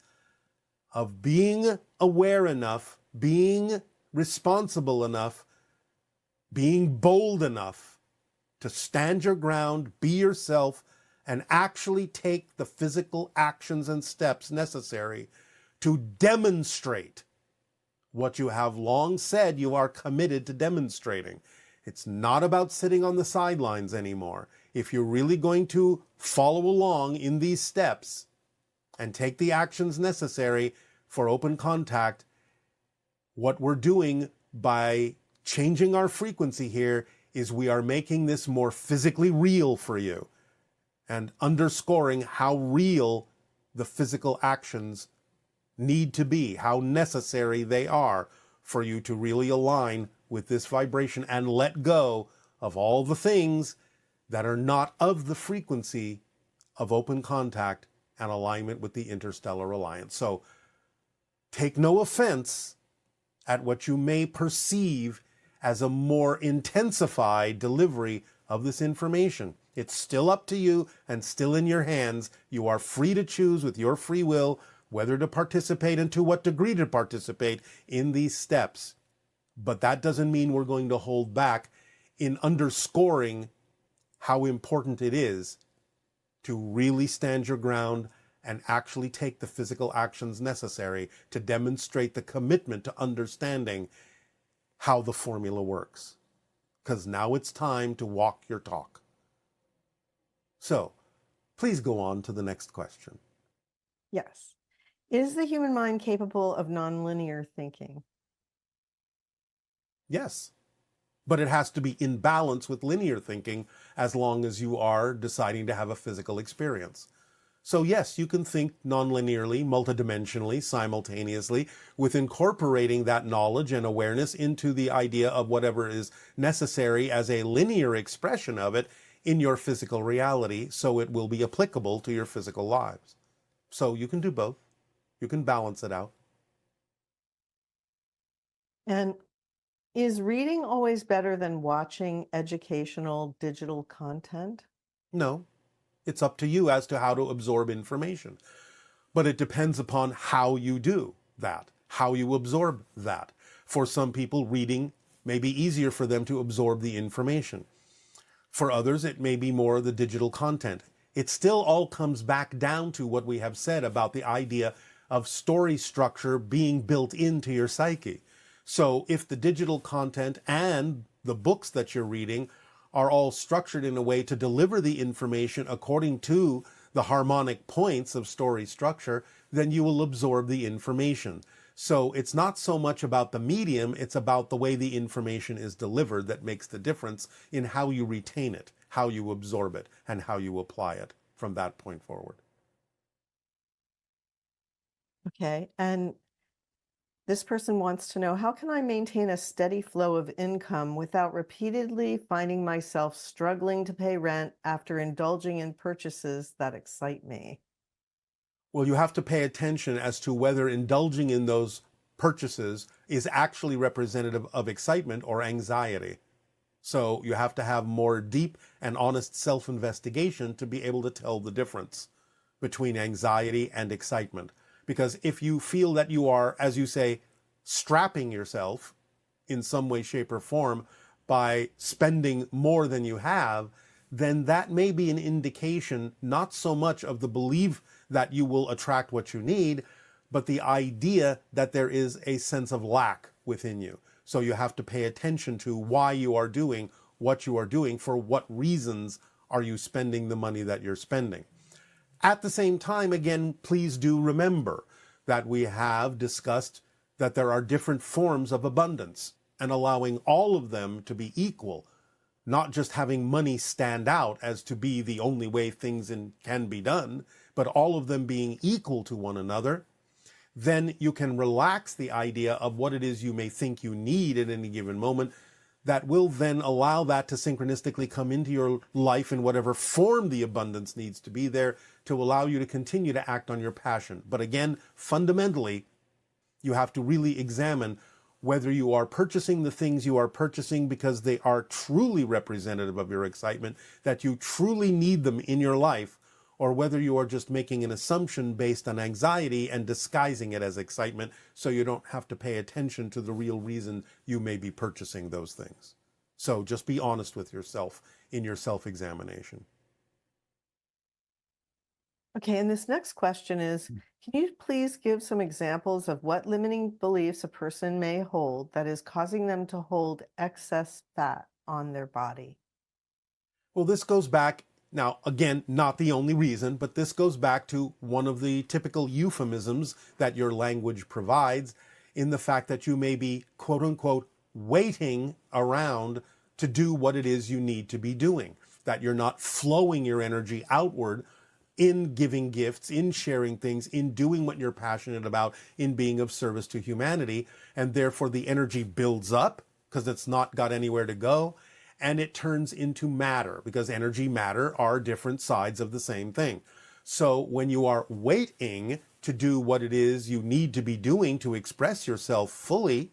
of being aware enough, being responsible enough, being bold enough to stand your ground, be yourself, and actually take the physical actions and steps necessary to demonstrate what you have long said you are committed to demonstrating. It's not about sitting on the sidelines anymore. If you're really going to follow along in these steps and take the actions necessary for open contact, what we're doing by changing our frequency here is we are making this more physically real for you and underscoring how real the physical actions need to be, how necessary they are for you to really align with this vibration and let go of all the things that are not of the frequency of open contact and alignment with the Interstellar Alliance. So take no offense at what you may perceive as a more intensified delivery of this information. It's still up to you and still in your hands. You are free to choose with your free will whether to participate and to what degree to participate in these steps. But that doesn't mean we're going to hold back in underscoring how important it is to really stand your ground and actually take the physical actions necessary to demonstrate the commitment to understanding how the formula works. Because now it's time to walk your talk. So, please go on to the next question. Yes. Is the human mind capable of nonlinear thinking? Yes. But it has to be in balance with linear thinking as long as you are deciding to have a physical experience. So yes, you can think nonlinearly, multidimensionally, simultaneously, with incorporating that knowledge and awareness into the idea of whatever is necessary as a linear expression of it in your physical reality, so it will be applicable to your physical lives. So you can do both. You can balance it out. And is reading always better than watching educational digital content? No, it's up to you as to how to absorb information. But it depends upon how you do that, how you absorb that. For some people, reading may be easier for them to absorb the information. For others, it may be more the digital content. It still all comes back down to what we have said about the idea of story structure being built into your psyche. So if the digital content and the books that you're reading are all structured in a way to deliver the information according to the harmonic points of story structure, then you will absorb the information. So it's not so much about the medium, it's about the way the information is delivered that makes the difference in how you retain it, how you absorb it, and how you apply it from that point forward. Okay. And this person wants to know, how can I maintain a steady flow of income without repeatedly finding myself struggling to pay rent after indulging in purchases that excite me? Well, you have to pay attention as to whether indulging in those purchases is actually representative of excitement or anxiety. So you have to have more deep and honest self-investigation to be able to tell the difference between anxiety and excitement. Because if you feel that you are, as you say, strapping yourself in some way, shape, or form by spending more than you have, then that may be an indication not so much of the belief that you will attract what you need, but the idea that there is a sense of lack within you. So you have to pay attention to why you are doing what you are doing, for what reasons are you spending the money that you're spending. At the same time, again, please do remember that we have discussed that there are different forms of abundance, and allowing all of them to be equal, not just having money stand out as to be the only way things can be done, but all of them being equal to one another, then you can relax the idea of what it is you may think you need at any given moment. That will then allow that to synchronistically come into your life in whatever form the abundance needs to be there to allow you to continue to act on your passion. But again, fundamentally, you have to really examine whether you are purchasing the things you are purchasing because they are truly representative of your excitement, that you truly need them in your life, or whether you are just making an assumption based on anxiety and disguising it as excitement so you don't have to pay attention to the real reason you may be purchasing those things. So just be honest with yourself in your self-examination. Okay, and this next question is, can you please give some examples of what limiting beliefs a person may hold that is causing them to hold excess fat on their body? Well, this goes back, now again, not the only reason, but this goes back to one of the typical euphemisms that your language provides, in the fact that you may be, quote unquote, waiting around to do what it is you need to be doing, that you're not flowing your energy outward in giving gifts, in sharing things, in doing what you're passionate about, in being of service to humanity, and therefore the energy builds up because it's not got anywhere to go, and it turns into matter, because energy, matter are different sides of the same thing. So when you are waiting to do what it is you need to be doing to express yourself fully,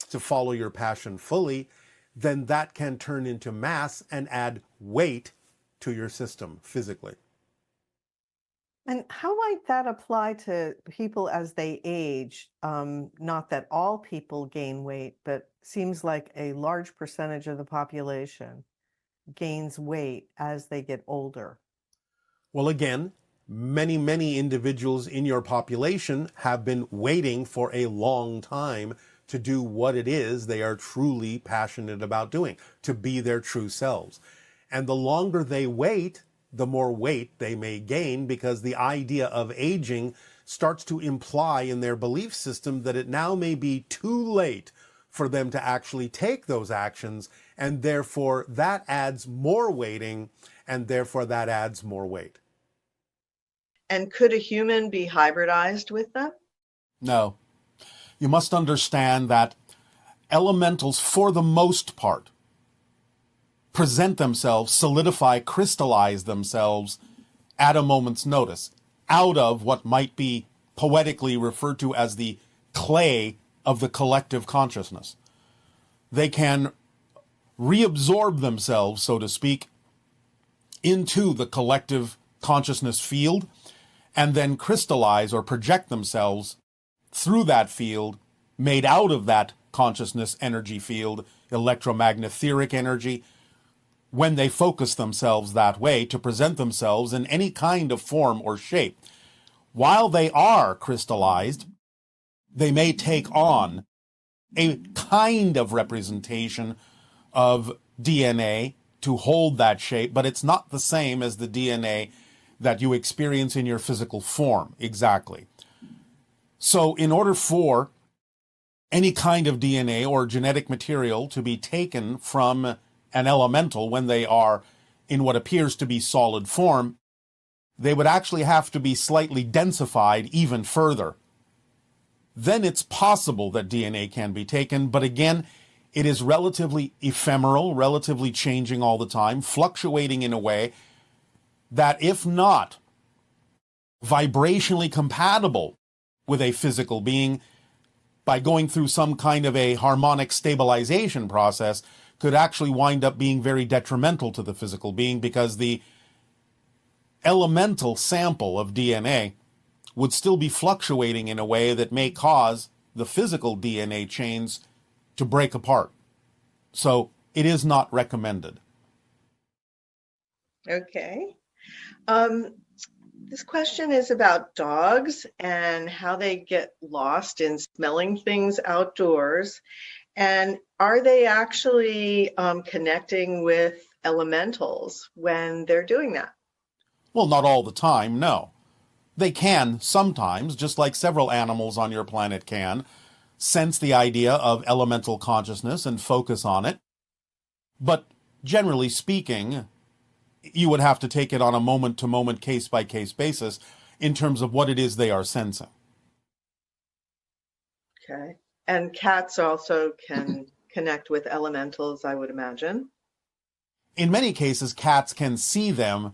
to follow your passion fully, then that can turn into mass and add weight to your system physically. And how might that apply to people as they age? Not that all people gain weight, but seems like a large percentage of the population gains weight as they get older. Well, again, many individuals in your population have been waiting for a long time to do what it is they are truly passionate about doing, to be their true selves. And the longer they wait, the more weight they may gain, because the idea of aging starts to imply in their belief system that it now may be too late for them to actually take those actions, and therefore that adds more weighting, and therefore that adds more weight. And could a human be hybridized with them? No. You must understand that elementals, for the most part, present themselves, solidify, crystallize themselves at a moment's notice, out of what might be poetically referred to as the clay of the collective consciousness. They can reabsorb themselves, so to speak, into the collective consciousness field, and then crystallize or project themselves through that field, made out of that consciousness energy field, electromagnetheric energy, when they focus themselves that way to present themselves in any kind of form or shape. While they are crystallized, they may take on a kind of representation of DNA to hold that shape, but it's not the same as the DNA that you experience in your physical form, exactly. So in order for any kind of DNA or genetic material to be taken from an elemental when they are in what appears to be solid form, they would actually have to be slightly densified even further. Then it's possible that DNA can be taken, but again, it is relatively ephemeral, relatively changing all the time, fluctuating in a way that, if not vibrationally compatible with a physical being, by going through some kind of a harmonic stabilization process, could actually wind up being very detrimental to the physical being, because the elemental sample of DNA would still be fluctuating in a way that may cause the physical DNA chains to break apart. So it is not recommended. Okay. This question is about dogs and how they get lost in smelling things outdoors. And are they actually connecting with elementals when they're doing that? Well, not all the time, no. They can sometimes, just like several animals on your planet can, sense the idea of elemental consciousness and focus on it. But generally speaking, you would have to take it on a moment-to-moment, case-by-case basis in terms of what it is they are sensing. Okay. And cats also can connect with elementals, I would imagine. In many cases, cats can see them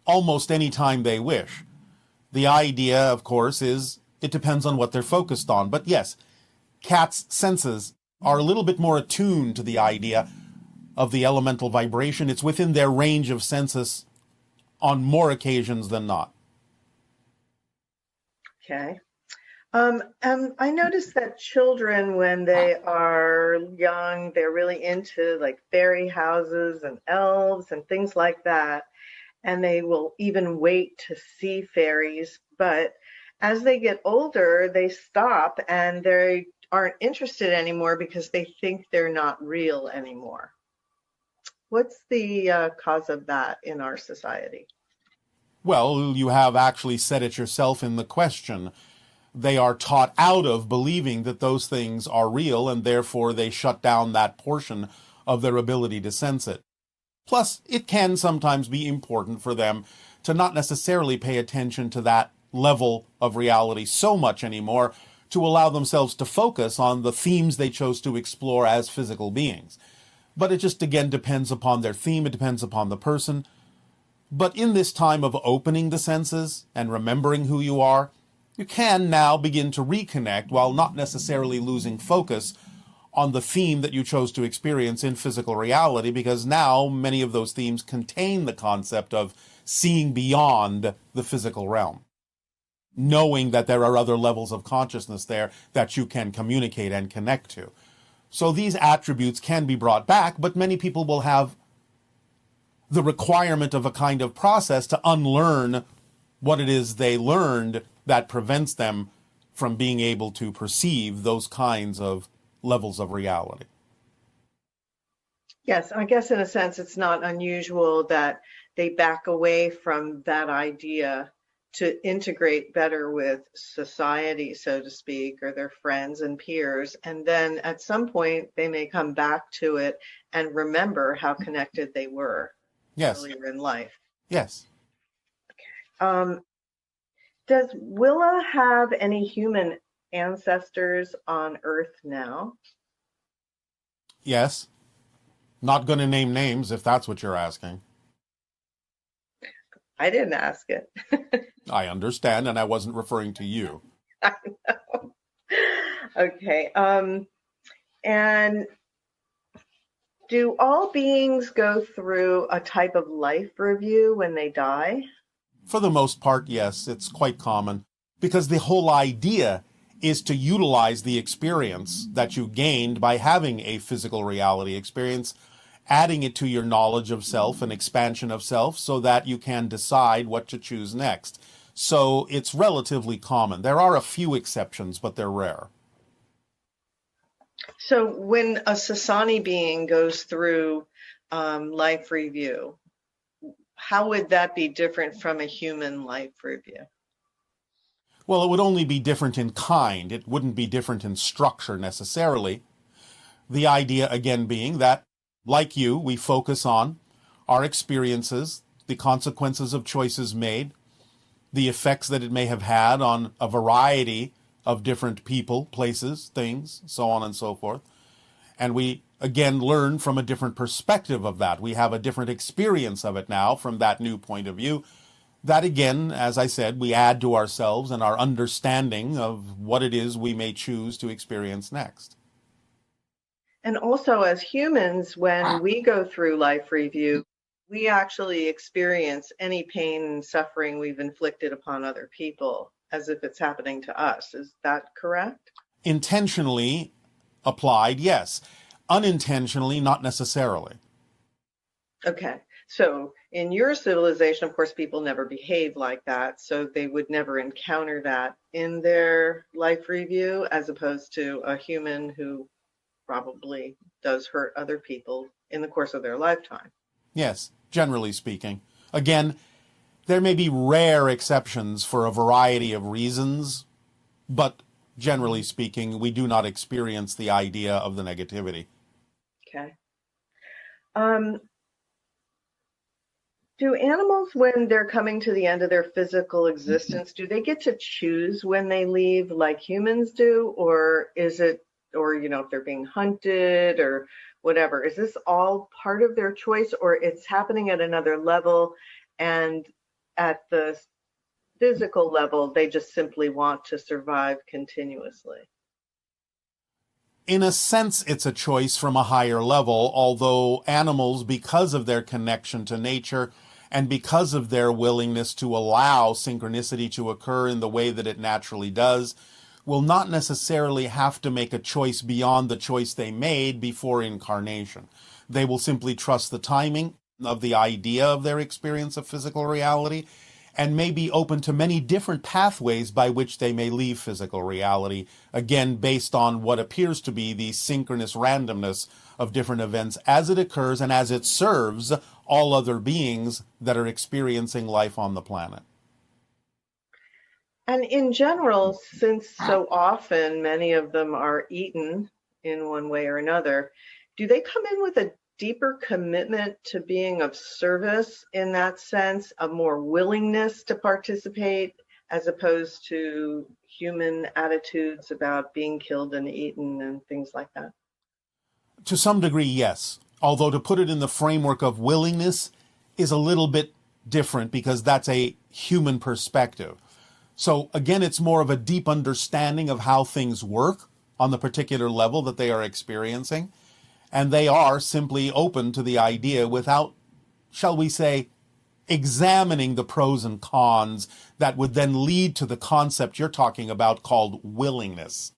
almost any time they wish. The idea, of course, is it depends on what they're focused on. But yes, cats' senses are a little bit more attuned to the idea of the elemental vibration. It's within their range of senses on more occasions than not. Okay. I noticed that children, when they are young, they're really into like fairy houses and elves and things like that. And they will even wait to see fairies. But as they get older, they stop and they aren't interested anymore because they think they're not real anymore. What's the cause of that in our society? Well, you have actually said it yourself in the question. They are taught out of believing that those things are real, and therefore they shut down that portion of their ability to sense it. Plus, it can sometimes be important for them to not necessarily pay attention to that level of reality so much anymore, to allow themselves to focus on the themes they chose to explore as physical beings. But it just, again, depends upon their theme, it depends upon the person. But in this time of opening the senses and remembering who you are, you can now begin to reconnect, while not necessarily losing focus, on the theme that you chose to experience in physical reality, because now many of those themes contain the concept of seeing beyond the physical realm, knowing that there are other levels of consciousness there that you can communicate and connect to. So these attributes can be brought back, but many people will have the requirement of a kind of process to unlearn what it is they learned that prevents them from being able to perceive those kinds of levels of reality. Yes, I guess in a sense it's not unusual that they back away from that idea to integrate better with society, so to speak, or their friends and peers. And then at some point they may come back to it and remember how connected they were earlier in life. Yes. Does Willa have any human ancestors on Earth now? Yes. Not going to name names if that's what you're asking. I didn't ask it. I understand, and I wasn't referring to you. I know. Okay. And do all beings go through a type of life review when they die? For the most part, yes, it's quite common, because the whole idea is to utilize the experience that you gained by having a physical reality experience, adding it to your knowledge of self and expansion of self so that you can decide what to choose next. So it's relatively common. There are a few exceptions, but they're rare. So when a Sasani being goes through life review, how would that be different from a human life review? Well, it would only be different in kind. It wouldn't be different in structure necessarily. The idea, again, being that, like you, we focus on our experiences, the consequences of choices made, the effects that it may have had on a variety of different people, places, things, so on and so forth. And we, again, learn from a different perspective of that. We have a different experience of it now from that new point of view. That, again, as I said, we add to ourselves and our understanding of what it is we may choose to experience next. And also as humans, when we go through life review, we actually experience any pain and suffering we've inflicted upon other people as if it's happening to us. Is that correct? Intentionally applied, yes. Unintentionally, not necessarily. Okay. So in your civilization, of course, people never behave like that. So they would never encounter that in their life review, as opposed to a human who probably does hurt other people in the course of their lifetime. Yes, generally speaking. Again, there may be rare exceptions for a variety of reasons, but generally speaking, we do not experience the idea of the negativity. Okay. Do animals, when they're coming to the end of their physical existence, do they get to choose when they leave like humans do? Or is it, or, you know, if they're being hunted or whatever, is this all part of their choice, or it's happening at another level, and at the physical level, they just simply want to survive continuously? In a sense, it's a choice from a higher level, although animals, because of their connection to nature and because of their willingness to allow synchronicity to occur in the way that it naturally does, will not necessarily have to make a choice beyond the choice they made before incarnation. They will simply trust the timing of the idea of their experience of physical reality and may be open to many different pathways by which they may leave physical reality, again, based on what appears to be the synchronous randomness of different events as it occurs and as it serves all other beings that are experiencing life on the planet. And in general, since so often many of them are eaten in one way or another, do they come in with a deeper commitment to being of service in that sense, a more willingness to participate, as opposed to human attitudes about being killed and eaten and things like that? To some degree, yes. Although to put it in the framework of willingness is a little bit different because that's a human perspective. So again, it's more of a deep understanding of how things work on the particular level that they are experiencing. And they are simply open to the idea without, shall we say, examining the pros and cons that would then lead to the concept you're talking about called willingness.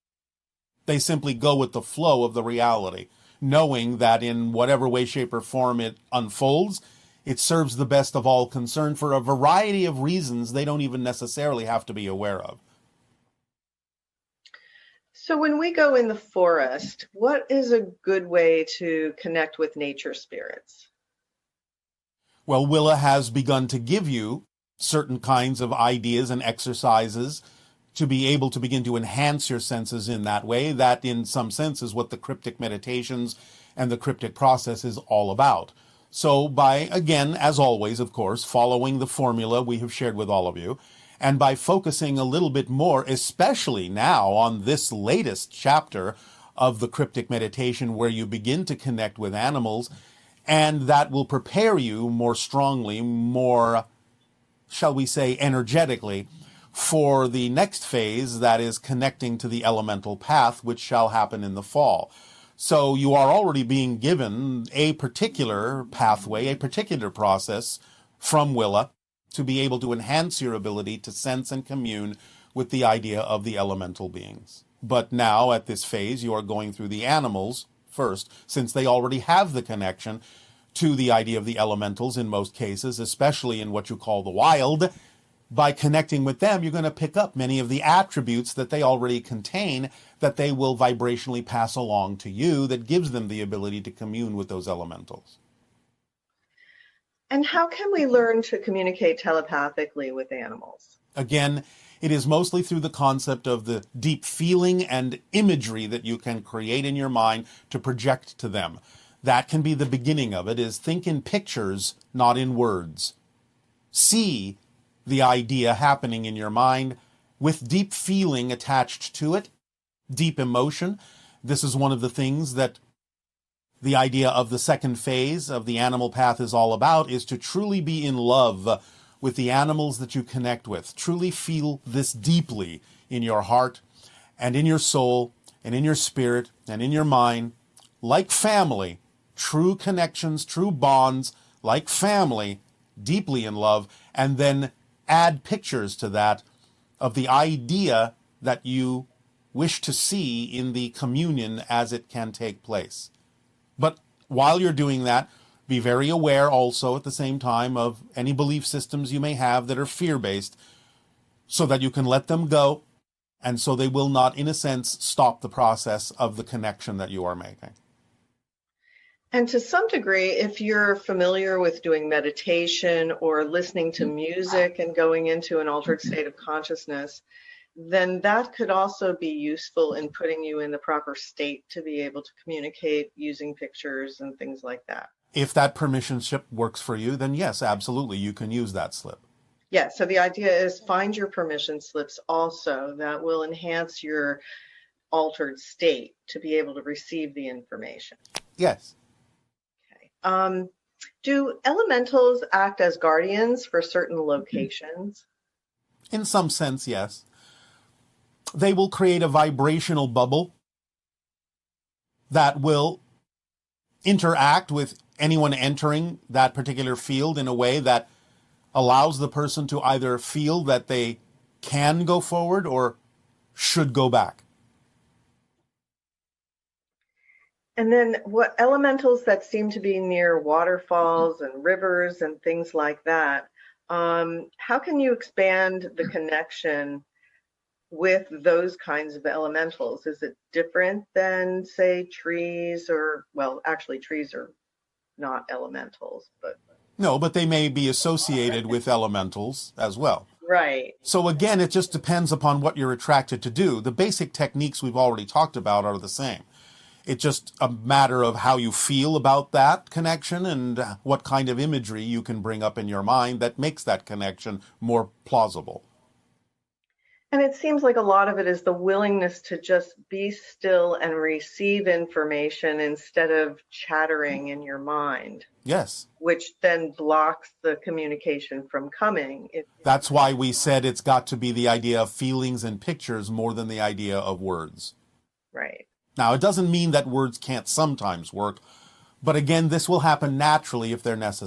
They simply go with the flow of the reality, knowing that in whatever way, shape, or form it unfolds, it serves the best of all concerned for a variety of reasons they don't even necessarily have to be aware of. So when we go in the forest, what is a good way to connect with nature spirits? Well, Willa has begun to give you certain kinds of ideas and exercises to be able to begin to enhance your senses in that way. That, in some sense, is what the cryptic meditations and the cryptic process is all about. So by, again, as always, of course, following the formula we have shared with all of you, and by focusing a little bit more, especially now on this latest chapter of the cryptic meditation where you begin to connect with animals, and that will prepare you more strongly, more, shall we say, energetically, for the next phase, that is connecting to the elemental path, which shall happen in the fall. So you are already being given a particular pathway, a particular process from Willa to be able to enhance your ability to sense and commune with the idea of the elemental beings. But now, at this phase, you are going through the animals first, since they already have the connection to the idea of the elementals in most cases, especially in what you call the wild. By connecting with them, you're going to pick up many of the attributes that they already contain that they will vibrationally pass along to you, that gives them the ability to commune with those elementals. And how can we learn to communicate telepathically with animals? Again, it is mostly through the concept of the deep feeling and imagery that you can create in your mind to project to them. That can be the beginning of it, is think in pictures, not in words. See the idea happening in your mind with deep feeling attached to it, deep emotion. This is one of the things that the idea of the second phase of the animal path is all about, is to truly be in love with the animals that you connect with. Truly feel this deeply in your heart and in your soul and in your spirit and in your mind, like family, true connections, true bonds, like family, deeply in love, and then add pictures to that of the idea that you wish to see in the communion as it can take place. But while you're doing that, be very aware also at the same time of any belief systems you may have that are fear-based, so that you can let them go, and so they will not, in a sense, stop the process of the connection that you are making. And to some degree, if you're familiar with doing meditation or listening to music and going into an altered state of consciousness, then that could also be useful in putting you in the proper state to be able to communicate using pictures and things like that. If that permission slip works for you, then yes, absolutely, you can use that slip. Yeah, so the idea is find your permission slips also that will enhance your altered state to be able to receive the information. Yes. Do elementals act as guardians for certain locations? In some sense, yes. They will create a vibrational bubble that will interact with anyone entering that particular field in a way that allows the person to either feel that they can go forward or should go back. And then what elementals that seem to be near waterfalls and rivers and things like that, how can you expand the connection with those kinds of elementals? Is it different than, say, trees or, well, actually trees are not elementals, but. No, but they may be associated with elementals as well. Right. So again, it just depends upon what you're attracted to do. The basic techniques we've already talked about are the same. It's just a matter of how you feel about that connection and what kind of imagery you can bring up in your mind that makes that connection more plausible. And it seems like a lot of it is the willingness to just be still and receive information instead of chattering in your mind. Yes. Which then blocks the communication from coming. That's why we said it's got to be the idea of feelings and pictures more than the idea of words. Right. Now, it doesn't mean that words can't sometimes work, but again, this will happen naturally if they're necessary.